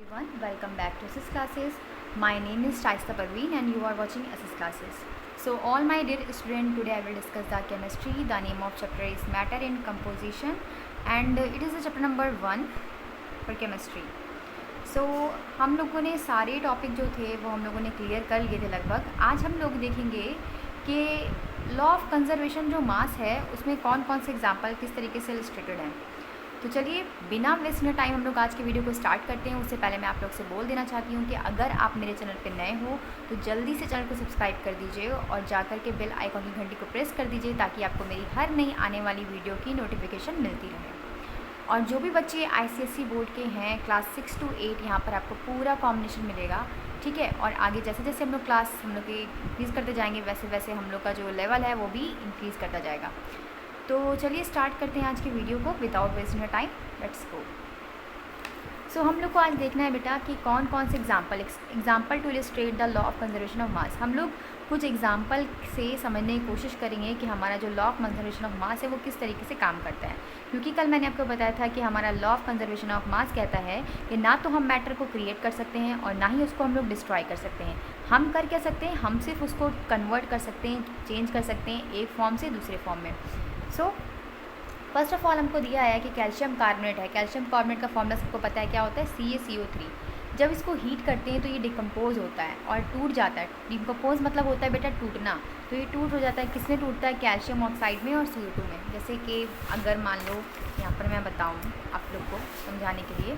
everyone, welcome back to SS classes. My name is Shaista Parveen and you are watching SS classes. So all my dear students, today I will discuss the chemistry. The name of chapter is matter and composition and it is the chapter number 1 for chemistry. So हम लोगों ने सारे topic जो थे वो हम लोगों ने क्लियर कर लिए थे लगभग. आज हम लोग देखेंगे कि लॉ ऑफ कंजर्वेशन जो मास है उसमें कौन कौन से एग्जाम्पल किस तरीके से इलस्ट्रेटेड हैं. तो चलिए बिना वेस्ट टाइम हम लोग आज के वीडियो को स्टार्ट करते हैं. उससे पहले मैं आप लोग से बोल देना चाहती हूँ कि अगर आप मेरे चैनल पर नए हो तो जल्दी से चैनल को सब्सक्राइब कर दीजिए और जाकर के बेल आइकॉन की घंटी को प्रेस कर दीजिए ताकि आपको मेरी हर नई आने वाली वीडियो की नोटिफिकेशन मिलती रहे. और जो भी बच्चे ICSE बोर्ड के हैं क्लास 6 to 8 यहाँ पर आपको पूरा कॉम्बिनेशन मिलेगा, ठीक है. और आगे जैसे जैसे हम लोग क्लास हम लोग इंक्रीज़ करते जाएंगे वैसे वैसे हम लोग का जो लेवल है वो भी इंक्रीज़ करता जाएगा. तो चलिए स्टार्ट करते हैं आज की वीडियो को without wasting time. Let's go. So हम लोग को आज देखना है बेटा कि कौन कौन से example to illustrate the law of conservation of mass. हम लोग कुछ एग्जाम्पल से समझने की कोशिश करेंगे कि हमारा जो लॉ ऑफ कंजर्वेशन ऑफ मास है वो किस तरीके से काम करता है. क्योंकि कल मैंने आपको बताया था कि हमारा लॉ ऑफ कंजर्वेशन ऑफ मास कहता है कि ना तो हम मैटर को क्रिएट कर सकते हैं और ना ही उसको हम लोग डिस्ट्रॉय कर सकते हैं. हम कर क्या सकते हैं, हम सिर्फ उसको कन्वर्ट कर सकते हैं, चेंज कर सकते हैं एक फॉर्म से दूसरे फॉर्म में. सो फर्स्ट ऑफ ऑल हमको दिया है कि कैल्शियम कार्बोनेट है. कैल्शियम कार्बोनेट का फॉर्मूला सबको पता है क्या होता है, CaCO3. जब इसको हीट करते हैं तो ये डिकम्पोज होता है और टूट जाता है. डिकम्पोज मतलब होता है बेटा टूटना. तो ये टूट हो जाता है, किसमें टूटता है, कैल्शियम ऑक्साइड में और CO2 में. जैसे कि अगर मान लो यहाँ पर मैं बताऊँ आप लोग को समझाने के लिए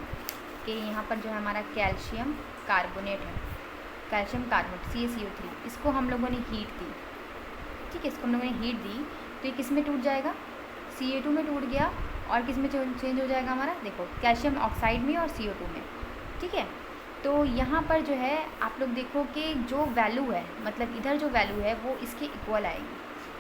कि यहाँ पर जो है हमारा कैल्शियम कार्बोनेट है, कैल्शियम कार्बोनेट CaCO3, इसको हम लोगों ने हीट दी, ठीक है. इसको हम लोगों ने हीट दी तो ये किस में टूट जाएगा, CA2 में टूट गया. और किस में चेंज हो जाएगा हमारा, देखो कैल्शियम ऑक्साइड में और CO2 में, ठीक है. तो यहाँ पर जो है आप लोग देखो कि जो वैल्यू है मतलब इधर जो वैल्यू है वो इसके इक्वल आएगी,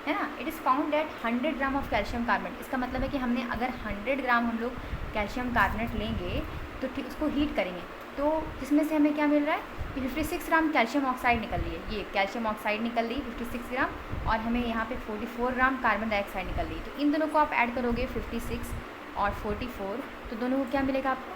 है ना. It is found at 100 gram of calcium carbonate. इसका मतलब है कि हमने अगर 100 ग्राम हम लोग कैल्शियम कार्बोनेट लेंगे तो ठीक उसको हीट करेंगे तो इसमें से हमें क्या मिल रहा है कि 56 ग्राम कैल्शियम ऑक्साइड निकल रही है. ये कैल्शियम ऑक्साइड निकल रही 56 ग्राम और हमें यहाँ पे 44 ग्राम कार्बन डाइऑक्साइड निकल रही. तो इन दोनों को आप ऐड करोगे 56 और 44 तो दोनों को क्या मिलेगा आपको,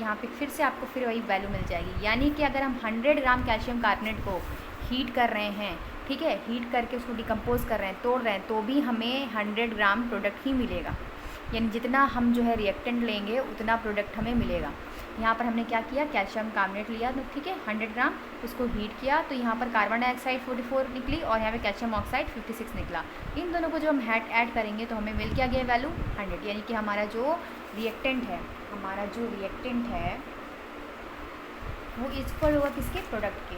यहाँ पे फिर से आपको फिर वही वैल्यू मिल जाएगी. यानी कि अगर हम 100 ग्राम कैल्शियम कार्बोनेट को हीट कर रहे हैं, ठीक है, हीट करके उसको डिकम्पोज कर रहे हैं, तोड़ रहे हैं, तो भी हमें 100 ग्राम प्रोडक्ट ही मिलेगा. यानी जितना हम जो है रिएक्टेंट लेंगे उतना प्रोडक्ट हमें मिलेगा. यहाँ पर हमने क्या किया, कैल्शियम कार्बोनेट लिया तो ठीक है 100 ग्राम, उसको हीट किया तो यहाँ पर कार्बन डाइऑक्साइड 44 निकली और यहाँ पे कैल्शियम ऑक्साइड 56 निकला. इन दोनों को जो हम ऐड करेंगे तो हमें मिल क्या गया वैल्यू 100. यानी कि हमारा जो रिएक्टेंट है वो इक्वल होगा किसके, प्रोडक्ट के.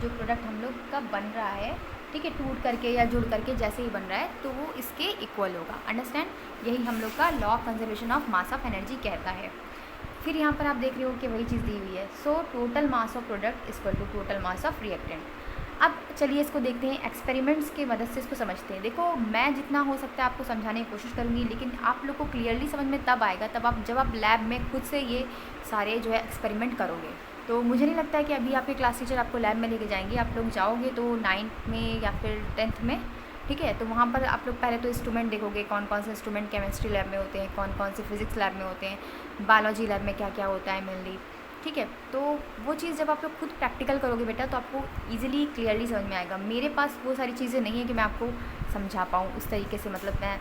जो प्रोडक्ट हम लोग का बन रहा है, ठीक है, टूट करके या जुड़ करके जैसे ही बन रहा है तो वो इसके इक्वल होगा. अंडरस्टैंड. यही हम लोग का law of conservation of mass of energy कहता है. फिर यहाँ पर आप देख रहे हो कि वही चीज़ दी हुई है. So total mass of product equal to total mass of reactant. अब चलिए इसको देखते हैं, एक्सपेरिमेंट्स की मदद से इसको समझते हैं. देखो मैं जितना हो सकता है आपको समझाने की कोशिश करूँगी लेकिन आप लोग को क्लियरली समझ में तब आएगा जब आप लैब में खुद से ये सारे जो है एक्सपेरिमेंट करोगे. तो मुझे नहीं लगता है कि अभी आपके क्लास टीचर आपको लैब में लेके जाएंगे. आप लोग जाओगे तो 9th में या फिर 10th में, ठीक है. तो वहाँ पर आप लोग पहले तो इंस्ट्रूमेंट देखोगे, कौन कौन से इंस्ट्रूमेंट केमिस्ट्री लैब में होते हैं, कौन कौन से फिजिक्स लैब में होते हैं, बायोलॉजी लैब में क्या क्या होता है मेनली, ठीक है. तो वो चीज़ जब आप लोग खुद प्रैक्टिकल करोगे बेटा तो आपको ईजिली क्लियरली समझ में आएगा. मेरे पास वो सारी चीज़ें नहीं है कि मैं आपको समझा पाऊँ उस तरीके से, मतलब मैं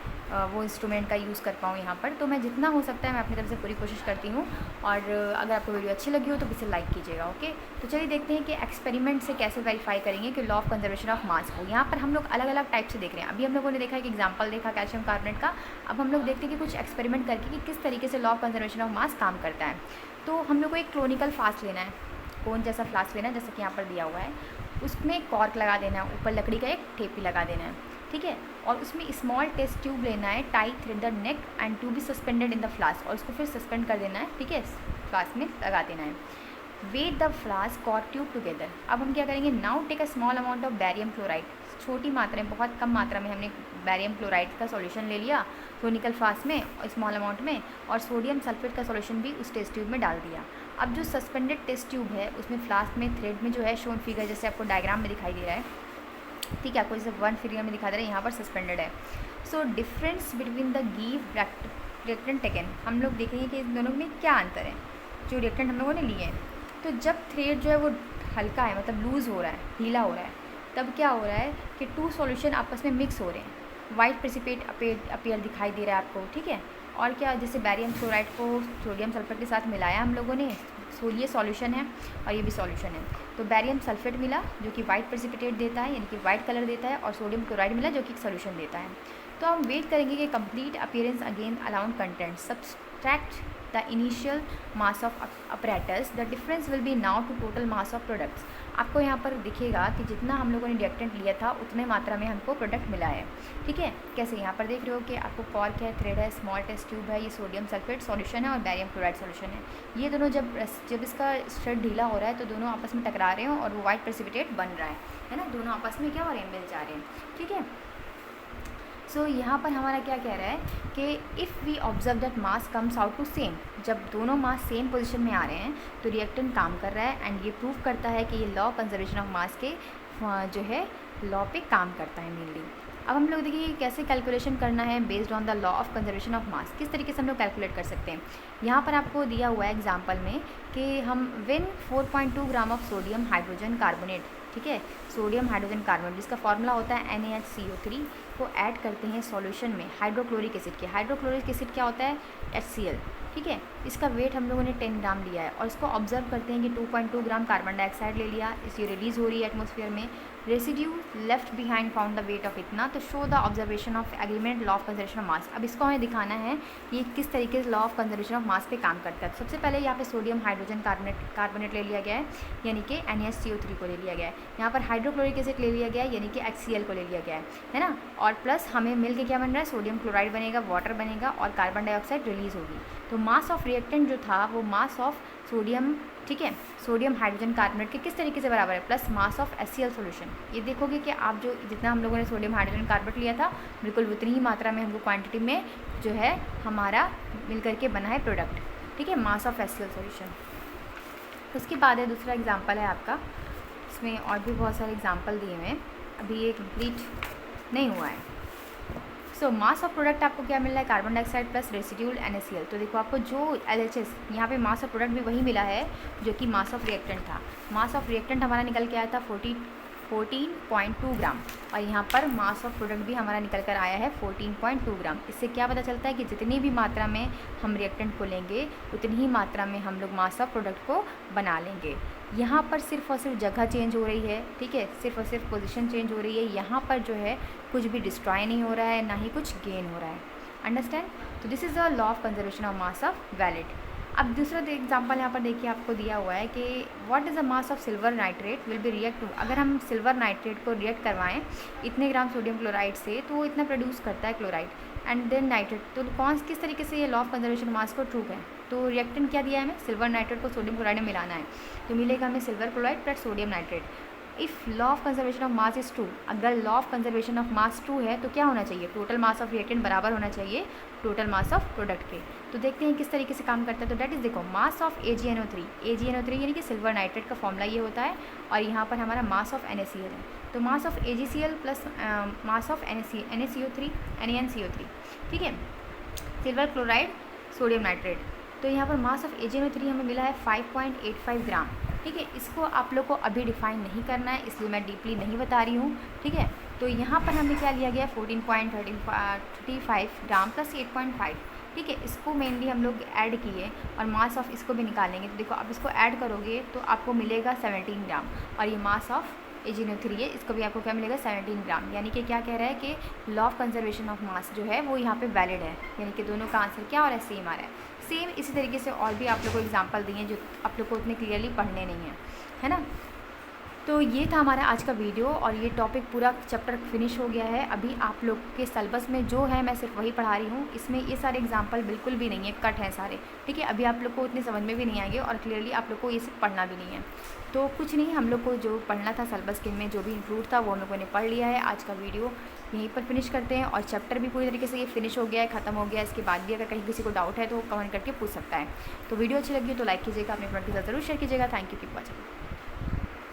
वो इंस्ट्रूमेंट का यूज़ कर पाऊँ यहाँ पर. तो मैं जितना हो सकता है मैं अपनी तरफ से पूरी कोशिश करती हूँ. और अगर आपको वीडियो अच्छी लगी हो तो इसे लाइक कीजिएगा. ओके. तो चलिए देखते हैं कि एक्सपेरिमेंट से कैसे वेरीफाई करेंगे कि लॉ ऑफ कंजर्वेशन ऑफ मास को. यहाँ पर हम लोग अलग अलग टाइप से देख रहे हैं. अभी हम लोगों ने देखा एक एग्जाम्पल देखा कैल्शियम कार्बोनेट का. अब हम लोग देखते हैं कि कुछ एक्सपेरिमेंट करके कि किस तरीके से लॉ ऑफ कंजर्वेशन ऑफ मास काम करता है. तो हम लोग को एक क्लोनिकल फ्लास्क लेना है, कोन जैसा फ्लास्क लेना है जैसा कि यहाँ पर दिया हुआ है. उसमें कॉर्क लगा देना है, ऊपर लकड़ी का एक ठेपी लगा देना है, ठीक है. और उसमें स्मॉल टेस्ट ट्यूब लेना है, tie thread the neck and to be suspended in the flask. और उसको फिर सस्पेंड कर देना है, ठीक है, फ्लास्क में लगा देना है. Weight the flask cork tube together. अब हम क्या करेंगे, now take a small amount of barium chloride. छोटी मात्रा में, बहुत कम मात्रा में हमने बैरियम क्लोराइड का सॉल्यूशन ले लिया क्लोनिकल फ्लास्क में स्मॉल अमाउंट में, और सोडियम सल्फेट का सॉल्यूशन भी उस टेस्ट ट्यूब में डाल दिया. अब जो सस्पेंडेड टेस्ट ट्यूब है उसमें फ्लास्क में थ्रेड में जो है शोन फिगर जैसे आपको डायग्राम में दिखाई दे रहा है, ठीक है, आपको जैसे 1 फिगर में दिखा दे रहा है, यहाँ पर सस्पेंडेड है. So difference between the give reactant taken, हम लोग देखेंगे कि इन दोनों में क्या अंतर है. जो रिएक्टेंट हम लोगों ने लिए हैं। तो जब थ्रेड जो है वो हल्का है, मतलब लूज़ हो रहा है, ढीला हो रहा है, तब क्या हो रहा है कि टू सॉल्यूशन आपस में मिक्स हो रहे हैं, वाइट प्रेसिपिटेट अपीयर दिखाई दे रहा है आपको, ठीक है। और क्या, जैसे बैरियम क्लोराइड को सोडियम सल्फेट के साथ मिलाया हम लोगों ने, सो ये सॉल्यूशन है और ये भी सॉल्यूशन है। तो बैरियम सल्फेट मिला जो कि वाइट प्रेसिपिटेट देता है, यानी कि वाइट कलर देता है, और सोडियम क्लोराइड मिला जो कि एक सॉल्यूशन देता है। तो हम वेट करेंगे कि complete appearance again around content subtract the initial mass of apparatus, the difference will be now to total mass of products. आपको यहाँ पर दिखेगा कि जितना हम लोगों ने रिएक्टेंट लिया था उतने मात्रा में हमको प्रोडक्ट मिला है, ठीक है। कैसे, यहाँ पर देख रहे हो कि आपको कॉर्क है, थ्रेड है, स्मॉल टेस्ट ट्यूब है, ये सोडियम सल्फेट सॉल्यूशन है और बैरियम क्लोराइड सॉल्यूशन है। ये दोनों जब इसका स्ट्रेट ढीला हो रहा है तो दोनों आपस में टकरा रहे हैं और वो वाइट प्रेसिपिटेट बन रहा है ना, दोनों आपस में क्या हो रहे हैं, मिल जा रहे हैं, ठीक है। सो यहाँ पर हमारा क्या कह रहा है कि if we observe that mass comes out to same, जब दोनों मास सेम पोजीशन में आ रहे हैं तो रिएक्टेंट काम कर रहा है, एंड ये प्रूव करता है कि ये लॉ कंजर्वेशन ऑफ मास के जो है लॉ पे काम करता है मेनली। अब हम लोग देखिए कैसे कैलकुलेशन करना है based on the law of conservation of मास, किस तरीके से हम लोग कैलकुलेट कर सकते हैं। यहाँ पर आपको दिया हुआ है एग्जाम्पल में कि हम win 4.2 gram of sodium hydrogen carbonate, ठीक है, सोडियम हाइड्रोजन कार्बोनेट जिसका फॉर्मूला होता है NaHCO3 को ऐड करते हैं सॉल्यूशन में हाइड्रोक्लोरिक एसिड के। हाइड्रोक्लोरिक एसिड क्या होता है, HCl, ठीक है। इसका वेट हम लोगों ने 10 ग्राम लिया है और इसको ऑब्जर्व करते हैं कि 2.2 ग्राम कार्बन डाइऑक्साइड ले लिया, इसकी रिलीज़ हो रही है एटमॉस्फेयर में। Residue left behind found the weight of इतना, तो show the observation of agreement law of conservation of मास। अब इसको हमें दिखाना है कि किस तरीके से लॉ ऑफ कंजर्वेशन ऑफ मास पे काम करता है। तो सबसे पहले यहाँ पे सोडियम हाइड्रोजन कार्बोनेट ले लिया गया है, यानी कि NaHCO3 को ले लिया गया है। यहाँ पर हाइड्रोक्लोरिक एसिड ले लिया गया है, यानी कि HCl को ले लिया गया है ना। और प्लस हमें मिल के क्या बन रहा है, सोडियम क्लोराइड बनेगा, वाटर बनेगा और कार्बन डाइऑक्साइड रिलीज़ होगी। तो मास ऑफ रिएक्टेंट जो था वो मास ऑफ सोडियम, ठीक है, सोडियम हाइड्रोजन कार्बोनेट के किस तरीके से बराबर है, plus mass of HCl solution. ये देखोगे कि आप जो जितना हम लोगों ने सोडियम हाइड्रोजन कार्बोनेट लिया था बिल्कुल उतनी ही मात्रा में हमको क्वांटिटी में जो है हमारा मिल करके बना है प्रोडक्ट, ठीक है, मास ऑफ HCl सॉल्यूशन। उसके बाद है दूसरा एग्जाम्पल है आपका, इसमें और भी बहुत सारे एग्जाम्पल दिए हुए हैं, अभी ये कंप्लीट नहीं हुआ है। सो मास ऑफ प्रोडक्ट आपको क्या मिल रहा है, carbon dioxide plus residual NaCl। तो देखो आपको जो LHS यहाँ पे मास ऑफ प्रोडक्ट भी वही मिला है जो कि मास ऑफ रिएक्टेंट था। मास ऑफ रिएक्टेंट हमारा निकल के आया था 14.2 ग्राम और यहाँ पर मास ऑफ प्रोडक्ट भी हमारा निकल कर आया है 14.2 ग्राम। इससे क्या पता चलता है कि जितनी भी मात्रा में हम रिएक्टेंट को लेंगे उतनी ही मात्रा में हम लोग मास ऑफ प्रोडक्ट को बना लेंगे। यहाँ पर सिर्फ और सिर्फ जगह चेंज हो रही है, ठीक है, सिर्फ और सिर्फ पोजीशन चेंज हो रही है। यहाँ पर जो है कुछ भी डिस्ट्रॉय नहीं हो रहा है, ना ही कुछ गेन हो रहा है। अंडरस्टैंड। तो this is the law of conservation of mass of valid. अब दूसरा एग्जांपल यहाँ पर देखिए आपको दिया हुआ है कि what is the mass of silver nitrate will be react to. अगर हम सिल्वर नाइट्रेट को रिएक्ट करवाएं इतने ग्राम सोडियम क्लोराइड से तो वो इतना प्रोड्यूस करता है क्लोराइड एंड देन नाइट्रेट। तो कौन किस तरीके से ये लॉ ऑफ कंजर्वेशन मास को ट्रू है। तो रिएक्टेंट क्या दिया है हमें, सिल्वर नाइट्रेट को सोडियम क्लोराइड में मिलाना है तो मिलेगा हमें silver chloride plus sodium nitrate. If law of conservation of mass is true, अगर law of conservation of mass true है तो क्या होना चाहिए, टोटल मास ऑफ रिएक्टेंट बराबर होना चाहिए टोटल मास ऑफ प्रोडक्ट के। तो देखते हैं किस तरीके से काम करता है। तो डेट इज़ देखो मास ऑफ AgNO3 यानी कि सिल्वर नाइट्रेट का फॉर्मूला ये होता है और यहाँ पर हमारा मास ऑफ NaCl है। तो mass of AgCl plus mass of NaCO3, ठीक है, सिल्वर क्लोराइड सोडियम नाइट्रेट। तो यहाँ पर मास ऑफ AgNO3 हमें मिला है 5.85 ग्राम, ठीक है। इसको आप लोग को अभी डिफाइन नहीं करना है इसलिए मैं डीपली नहीं बता रही हूँ, ठीक है। तो यहाँ पर हमें क्या लिया गया 14.35 ग्राम प्लस 8.5, ठीक है। इसको मेनली हम लोग ऐड किए और मास ऑफ इसको भी निकालेंगे। तो देखो आप इसको ऐड करोगे तो आपको मिलेगा 17 ग्राम और ये मास ऑफ AgNO3 है, इसको भी आपको क्या मिलेगा 17 ग्राम। यानी कि क्या कह रहा है कि लॉ ऑफ कंजर्वेशन ऑफ मास जो है वो यहाँ पे वैलिड है, यानी कि दोनों का आंसर क्या हो रहा है, सेम आ रहा है। सेम इसी तरीके से और भी आप लोग को एग्जांपल दिए हैं जो आप लोग को उतने क्लियरली पढ़ने नहीं है ना। तो ये था हमारा आज का वीडियो और ये टॉपिक पूरा चैप्टर फिनिश हो गया है। अभी आप लोग के सिलेबस में जो है मैं सिर्फ वही पढ़ा रही हूँ, इसमें ये सारे एग्जांपल बिल्कुल भी नहीं है, कट हैं सारे, ठीक है। अभी आप लोग को उतने समझ में भी नहीं आएंगे और क्लियरली आप लोग को ये सब पढ़ना भी नहीं है। तो कुछ नहीं, हम लोग को जो पढ़ना था सिलेबस के में जो भी इंक्लूड था वो हम लोगों ने पढ़ लिया है। आज का वीडियो यहीं पर फिनिश करते हैं और चैप्टर भी पूरी तरीके से ये फिनिश हो गया है, ख़त्म हो गया है। इसके बाद भी अगर कहीं किसी को डाउट है तो कमेंट करके पूछ सकता है। तो वीडियो अच्छी लगी तो लाइक कीजिएगा, अपने फ्रेंड के साथ जरूर शेयर कीजिएगा। Thank you, keep watching.